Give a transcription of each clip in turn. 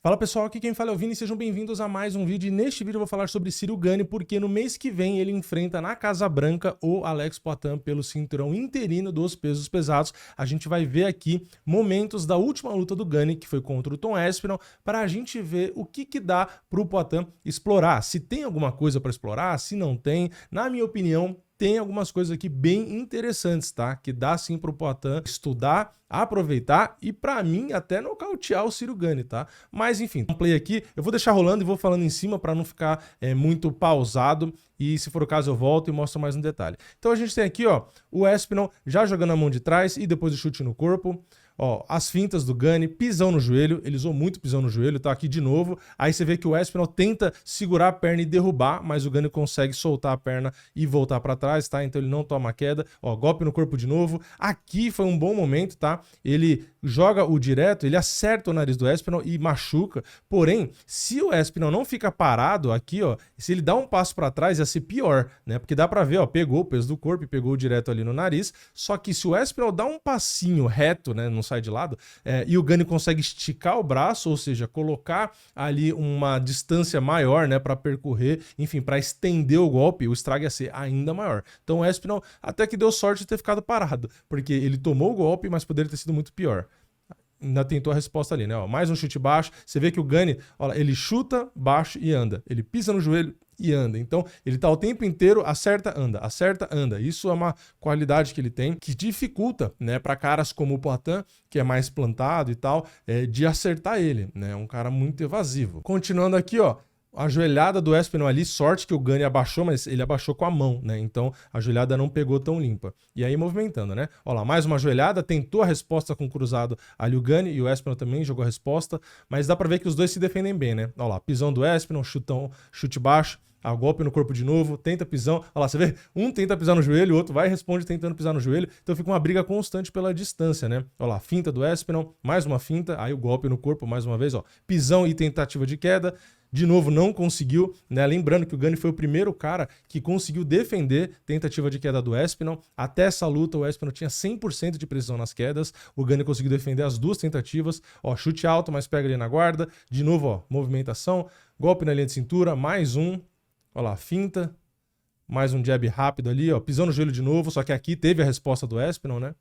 Fala pessoal, aqui quem fala é o Vini, sejam bem-vindos a mais um vídeo e neste vídeo eu vou falar sobre Ciryl Gane porque no mês que vem ele enfrenta na Casa Branca o Alex Poatan pelo cinturão interino dos pesos pesados. A gente vai ver aqui momentos da última luta do Gane, que foi contra o Tom Aspinall, para a gente ver o que dá para o Poatan explorar, se tem alguma coisa para explorar, se não tem. Na minha opinião, tem algumas coisas aqui bem interessantes, tá? Que dá sim pro Poatan estudar, aproveitar e pra mim até nocautear o Ciryl Gane, tá? Mas enfim, um play aqui, eu vou deixar rolando e vou falando em cima pra não ficar muito pausado e se for o caso eu volto e mostro mais um detalhe. Então a gente tem aqui, ó, o Aspinall já jogando a mão de trás e depois o chute no corpo. Ó, as fintas do Gane, pisão no joelho, ele usou muito pisão no joelho, tá aqui de novo. Aí você vê que o Aspinall tenta segurar a perna e derrubar, mas o Gane consegue soltar a perna e voltar pra trás, tá? Então ele não toma queda. Ó, golpe no corpo de novo. Aqui foi um bom momento, tá? Ele joga o direto, ele acerta o nariz do Aspinall e machuca. Porém, se o Aspinall não fica parado aqui, ó, se ele dá um passo pra trás, ia ser pior, né? Porque dá pra ver, ó, pegou o peso do corpo e pegou o direto ali no nariz. Só que se o Aspinall dá um passinho reto, né, não sai de lado, e o Gane consegue esticar o braço, ou seja, colocar ali uma distância maior, né, para percorrer, enfim, para estender o golpe, o estrago ia ser ainda maior. Então o Aspinall até que deu sorte de ter ficado parado, porque ele tomou o golpe, mas poderia ter sido muito pior. Ainda tentou a resposta ali, né? Ó, mais um chute baixo. Você vê que o Gane, ó, ele chuta baixo e anda. Ele pisa no joelho e anda. Então, ele tá o tempo inteiro, acerta, anda, acerta, anda. Isso é uma qualidade que ele tem que dificulta, né, para caras como o Poatan, que é mais plantado e tal, de acertar ele, né? É um cara muito evasivo. Continuando aqui, ó, a joelhada do Aspinall ali, sorte que o Gane abaixou, mas ele abaixou com a mão, né? Então a joelhada não pegou tão limpa. E aí movimentando, né? Olha lá, mais uma joelhada, tentou a resposta com o cruzado ali o Gane e o Aspinall também jogou a resposta, mas dá pra ver que os dois se defendem bem, né? Olha lá, pisão do Aspinall, chutão, chute baixo. Ah, golpe no corpo de novo, tenta pisão. Olha lá, você vê? Um tenta pisar no joelho, o outro vai e responde tentando pisar no joelho. Então fica uma briga constante pela distância, né? Olha lá, finta do Aspinall, mais uma finta. Aí o golpe no corpo, mais uma vez, ó. Pisão e tentativa de queda. De novo, não conseguiu, né? Lembrando que o Gane foi o primeiro cara que conseguiu defender tentativa de queda do Aspinall. Até essa luta, o Aspinall tinha 100% de precisão nas quedas. O Gane conseguiu defender as duas tentativas. Ó, chute alto, mas pega ali na guarda. De novo, ó, movimentação. Golpe na linha de cintura, mais um. Olha lá, finta. Mais um jab rápido ali, ó. Pisão no joelho de novo, só que aqui teve a resposta do Aspinall, né?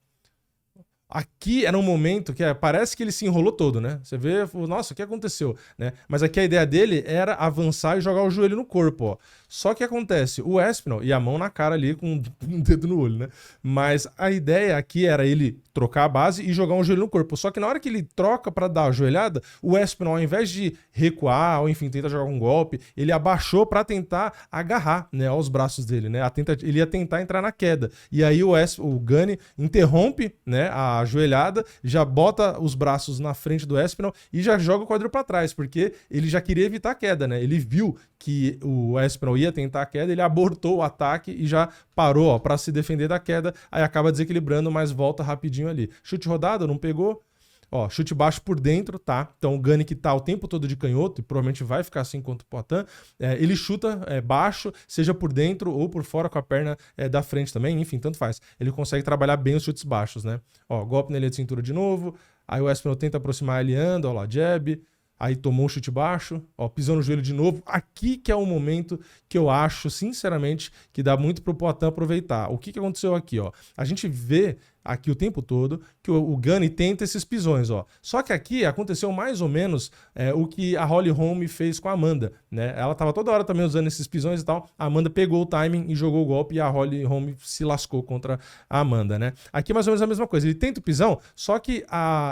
Aqui era um momento que parece que ele se enrolou todo, né? Você vê, nossa, o que aconteceu, né? Mas aqui a ideia dele era avançar e jogar o joelho no corpo, ó. Só que acontece, o Aspinall e a mão na cara ali com um dedo no olho, né? Mas a ideia aqui era ele trocar a base e jogar um joelho no corpo. Só que na hora que ele troca para dar a joelhada, o Aspinall, ao invés de recuar ou enfim, tentar jogar um golpe, ele abaixou para tentar agarrar, né, aos braços dele, né? Ele ia tentar entrar na queda. E aí o Gane interrompe, né, a ajoelhada, já bota os braços na frente do Aspinall e já joga o quadril para trás, porque ele já queria evitar a queda, né? Ele viu que o Aspinall ia tentar a queda, ele abortou o ataque e já parou para se defender da queda, aí acaba desequilibrando, mas volta rapidinho ali. Chute rodado, não pegou. Ó, chute baixo por dentro, tá? Então o Gane que tá o tempo todo de canhoto, e provavelmente vai ficar assim contra o Poatan, ele chuta baixo, seja por dentro ou por fora com a perna da frente também, enfim, tanto faz. Ele consegue trabalhar bem os chutes baixos, né? Ó, golpe na linha de cintura de novo, aí o Aspinall tenta aproximar ele, anda, ó lá, jab, aí tomou um chute baixo, ó, pisou no joelho de novo. Aqui que é o momento que eu acho, sinceramente, que dá muito pro Poatan aproveitar. O que aconteceu aqui, ó? A gente vê aqui o tempo todo que o Gane tenta esses pisões, ó. Só que aqui aconteceu mais ou menos o que a Holly Holm fez com a Amanda, né? Ela tava toda hora também usando esses pisões e tal. A Amanda pegou o timing e jogou o golpe e a Holly Holm se lascou contra a Amanda, né? Aqui mais ou menos a mesma coisa. Ele tenta o pisão, só que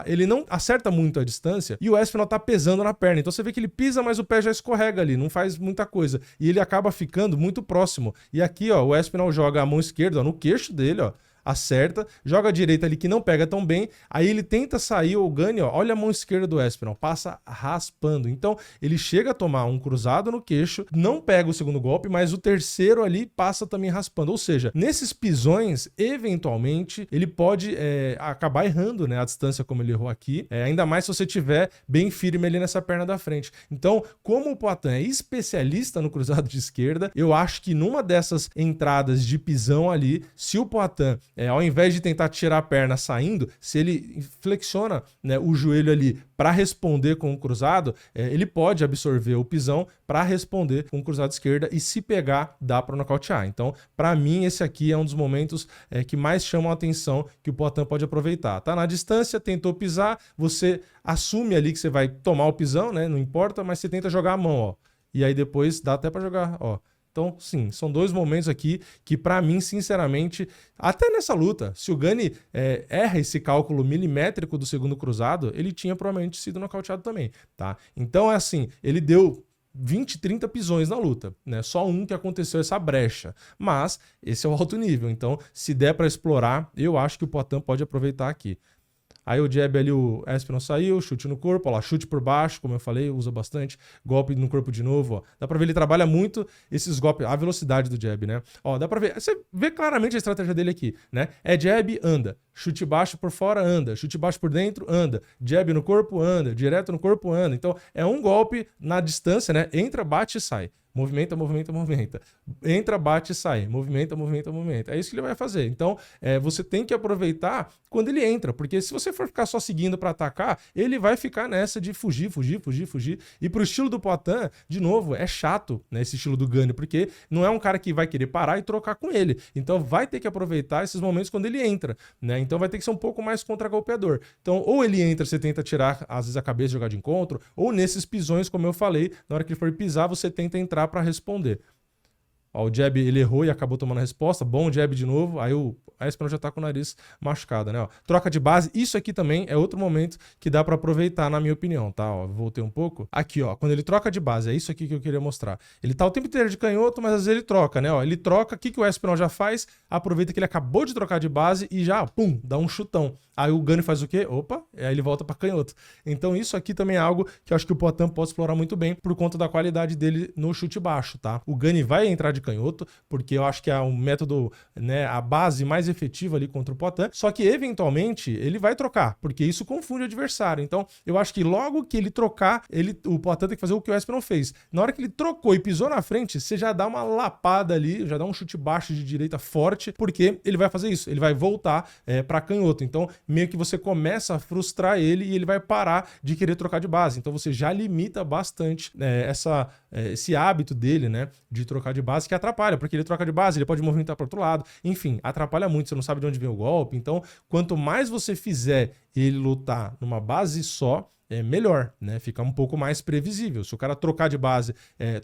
ele não acerta muito a distância e o Aspinall tá pesando na perna. Então você vê que ele pisa, mas o pé já escorrega ali, não faz muita coisa. E ele acaba ficando muito próximo. E aqui, ó, o Aspinall joga a mão esquerda, ó, no queixo dele, ó. Acerta, joga a direita ali que não pega tão bem, aí ele tenta sair, o Gane, ó, olha a mão esquerda do Aspinall, passa raspando. Então ele chega a tomar um cruzado no queixo, não pega o segundo golpe, mas o terceiro ali passa também raspando. Ou seja, nesses pisões, eventualmente, ele pode acabar errando, né, a distância como ele errou aqui, ainda mais se você tiver bem firme ali nessa perna da frente. Então, como o Poatan é especialista no cruzado de esquerda, eu acho que numa dessas entradas de pisão ali, se o Poatan ao invés de tentar tirar a perna saindo, se ele flexiona, né, o joelho ali para responder com o cruzado, ele pode absorver o pisão para responder com o cruzado esquerda e se pegar, dá para nocautear. Então, para mim, esse aqui é um dos momentos que mais chamam a atenção que o Poatan pode aproveitar. Tá na distância, tentou pisar, você assume ali que você vai tomar o pisão, né? Não importa, mas você tenta jogar a mão, ó. E aí depois dá até para jogar, ó. Então, sim, são dois momentos aqui que, para mim, sinceramente, até nessa luta, se o Gani erra esse cálculo milimétrico do segundo cruzado, ele tinha provavelmente sido nocauteado também, tá? Então, é assim, ele deu 20, 30 pisões na luta, né? Só um que aconteceu essa brecha. Mas esse é o alto nível, então, se der para explorar, eu acho que o Poatan pode aproveitar aqui. Aí o jab ali, o Espinal saiu, chute no corpo, ó lá, chute por baixo, como eu falei, usa bastante, golpe no corpo de novo, ó. Dá pra ver, ele trabalha muito esses golpes, a velocidade do jab, né? Ó, dá pra ver, você vê claramente a estratégia dele aqui, né? É jab, anda, chute baixo por fora, anda, chute baixo por dentro, anda, jab no corpo, anda, direto no corpo, anda. Então, é um golpe na distância, né? Entra, bate e sai. Movimenta, movimenta, movimenta. Entra, bate e sai. Movimenta, movimenta, movimenta. É isso que ele vai fazer. Então, você tem que aproveitar quando ele entra, porque se você for ficar só seguindo para atacar, ele vai ficar nessa de fugir, fugir, fugir, fugir. E pro estilo do Poatan, de novo, é chato, né, esse estilo do Gani, porque não é um cara que vai querer parar e trocar com ele. Então, vai ter que aproveitar esses momentos quando ele entra, né? Então, vai ter que ser um pouco mais contra-golpeador. Então, ou ele entra, você tenta tirar, às vezes, a cabeça e jogar de encontro, ou nesses pisões, como eu falei, na hora que ele for pisar, você tenta entrar para responder. Ó, o jab ele errou e acabou tomando a resposta. Bom jab de novo. Aí o Espinal já tá com o nariz machucado, né? Ó, troca de base. Isso aqui também é outro momento que dá para aproveitar, na minha opinião, tá? Ó, voltei um pouco. Aqui, ó, quando ele troca de base, é isso aqui que eu queria mostrar. Ele tá o tempo inteiro de canhoto, mas às vezes ele troca, né? Ó, ele troca. O que o Espinal já faz? Aproveita que ele acabou de trocar de base e já, pum, dá um chutão. Aí o Gani faz o quê? Opa, aí ele volta para canhoto. Então isso aqui também é algo que eu acho que o Poatan pode explorar muito bem por conta da qualidade dele no chute baixo, tá? O Gani vai entrar de canhoto, porque eu acho que é um método, né, a base mais efetiva ali contra o Poatan, só que eventualmente ele vai trocar, porque isso confunde o adversário. Então eu acho que logo que ele trocar, o Poatan tem que fazer o que o Espinal fez. Na hora que ele trocou e pisou na frente, você já dá uma lapada ali, já dá um chute baixo de direita forte, porque ele vai fazer isso, ele vai voltar para canhoto. Então meio que você começa a frustrar ele e ele vai parar de querer trocar de base. Então você já limita bastante esse hábito dele, né, de trocar de base, que atrapalha, porque ele troca de base, ele pode movimentar para outro lado, enfim, atrapalha muito, você não sabe de onde vem o golpe. Então, quanto mais você fizer ele lutar numa base só, melhor, né? Fica um pouco mais previsível. Se o cara trocar de base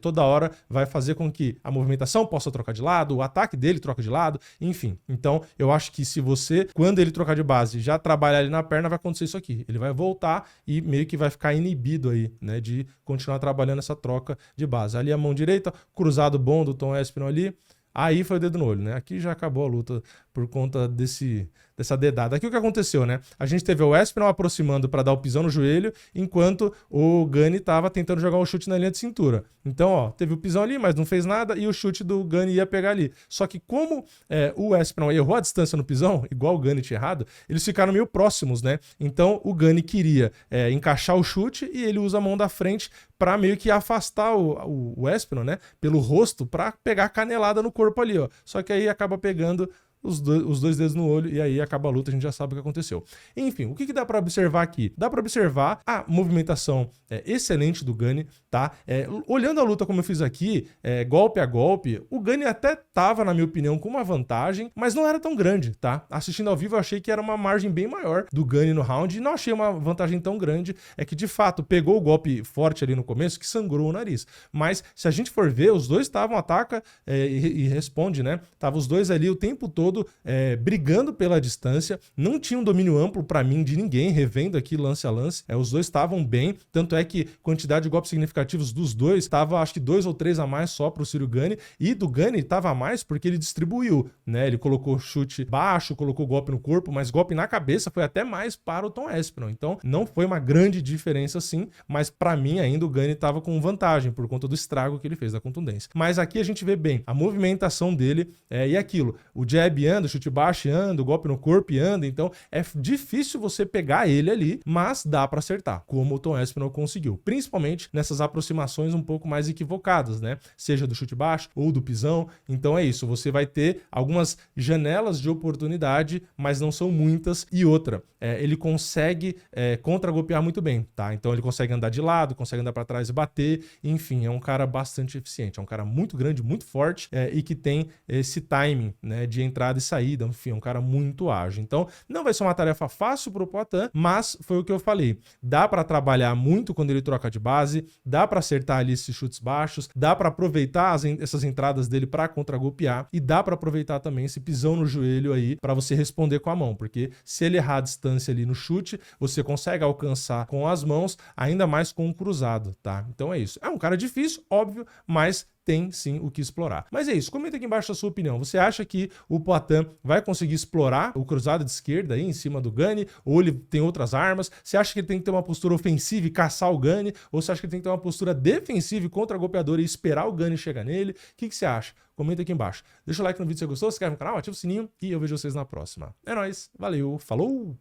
toda hora, vai fazer com que a movimentação possa trocar de lado, o ataque dele troca de lado, enfim. Então, eu acho que se você, quando ele trocar de base, já trabalhar ali na perna, vai acontecer isso aqui. Ele vai voltar e meio que vai ficar inibido aí, né? De continuar trabalhando essa troca de base. Ali a mão direita, cruzado bom do Tom Espinal ali. Aí foi o dedo no olho, né? Aqui já acabou a luta por conta dessa dedada. Aqui o que aconteceu, né? A gente teve o Espinal aproximando para dar o pisão no joelho, enquanto o Gani estava tentando jogar um chute na linha de cintura. Então, ó, teve o pisão ali, mas não fez nada, e o chute do Gani ia pegar ali. Só que como o Espinal errou a distância no pisão, igual o Gani tinha errado, eles ficaram meio próximos, né? Então o Gani queria encaixar o chute e ele usa a mão da frente para meio que afastar o Espinal, né? Pelo rosto, para pegar a canelada no corpo ali, ó. Só que aí acaba pegando os dois dedos no olho e aí acaba a luta, a gente já sabe o que aconteceu. Enfim, o que dá para observar aqui? Dá para observar a movimentação excelente do Gani, tá? Olhando a luta como eu fiz aqui, golpe a golpe, o Gani até tava, na minha opinião, com uma vantagem, mas não era tão grande, tá? Assistindo ao vivo eu achei que era uma margem bem maior do Gani no round e não achei uma vantagem tão grande, que de fato pegou o golpe forte ali no começo que sangrou o nariz. Mas se a gente for ver, os dois estavam ataca e responde, né? Tava os dois ali o tempo todo brigando pela distância, não tinha um domínio amplo para mim de ninguém, revendo aqui lance a lance, os dois estavam bem, tanto é que quantidade de golpes significativos dos dois estava acho que 2 ou 3 a mais só para o Ciryl Gane, e do Gane estava a mais porque ele distribuiu, né? Ele colocou chute baixo, colocou golpe no corpo, mas golpe na cabeça foi até mais para o Tom Espinal, então não foi uma grande diferença assim, mas para mim ainda o Gane estava com vantagem por conta do estrago que ele fez, da contundência. Mas aqui a gente vê bem a movimentação dele e aquilo, o jab jab anda, chute baixo anda, golpe no corpo anda, então é difícil você pegar ele ali, mas dá pra acertar, como o Tom Aspinall conseguiu, principalmente nessas aproximações um pouco mais equivocadas, né? Seja do chute baixo ou do pisão. Então é isso, você vai ter algumas janelas de oportunidade, mas não são muitas. E outra, ele consegue contra-golpear muito bem, tá? Então ele consegue andar de lado, consegue andar para trás e bater, enfim, é um cara bastante eficiente, é um cara muito grande, muito forte e que tem esse timing, né, de entrada e saída, enfim, é um cara muito ágil. Então não vai ser uma tarefa fácil para o Poatan, mas foi o que eu falei, dá para trabalhar muito quando ele troca de base, dá para acertar ali esses chutes baixos, dá para aproveitar essas entradas dele para contra-golpear e dá para aproveitar também esse pisão no joelho aí para você responder com a mão, porque se ele errar a distância ali no chute, você consegue alcançar com as mãos, ainda mais com um cruzado, tá? Então é isso. É um cara difícil, óbvio, mas tem sim o que explorar. Mas é isso, comenta aqui embaixo a sua opinião. Você acha que o Poatan vai conseguir explorar o cruzado de esquerda aí em cima do Gane? Ou ele tem outras armas? Você acha que ele tem que ter uma postura ofensiva e caçar o Gane? Ou você acha que ele tem que ter uma postura defensiva e contra-golpeador e esperar o Gane chegar nele? O que você acha? Comenta aqui embaixo. Deixa o like no vídeo se você gostou, se inscreve no canal, ativa o sininho e eu vejo vocês na próxima. É nóis, valeu, falou!